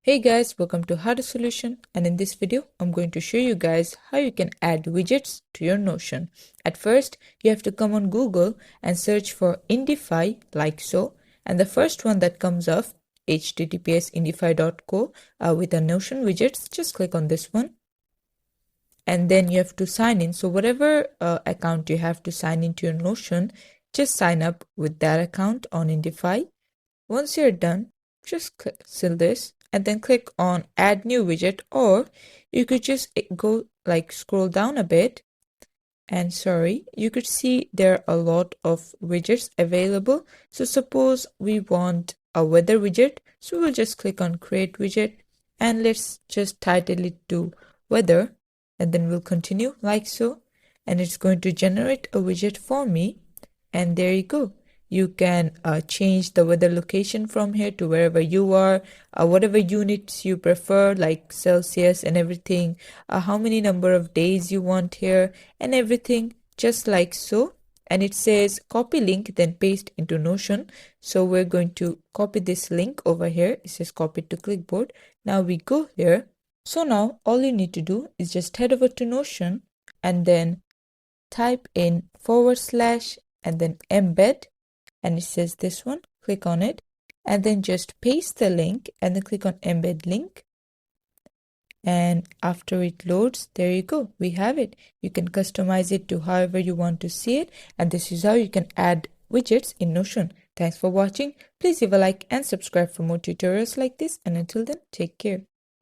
Hey guys, welcome to How to Solution, and in this video I'm going to show you guys how you can add widgets to your Notion. At first you have to come on Google and search for Indify like so, and the first one that comes up, https://indify.co with a Notion widgets. Just click on this one and then you have to sign in. So whatever account you have to sign into your Notion, just sign up with that account on Indify. Once you're done, just seal this and then click on add new widget, or you could just go scroll down a bit, and you could see there are a lot of widgets available. So suppose we want a weather widget, so we'll just click on create widget and let's just title it to weather, and then we'll continue like so, and it's going to generate a widget for me. And there you go. You can change the weather location from here to wherever you are, whatever units you prefer, like Celsius and everything, how many number of days you want here and everything, just like so. And it says copy link, then paste into Notion. So we're going to copy this link over here. It says copy to clipboard. Now we go here. So now all you need to do is just head over to Notion and then type in / and then embed, and it says this one, click on it and then just paste the link and then click on embed link, and after it loads, there you go, we have it. You can customize it to however you want to see it, and this is how you can add widgets in Notion. Thanks for watching. Please leave a like and subscribe for more tutorials like this, and until then, take care.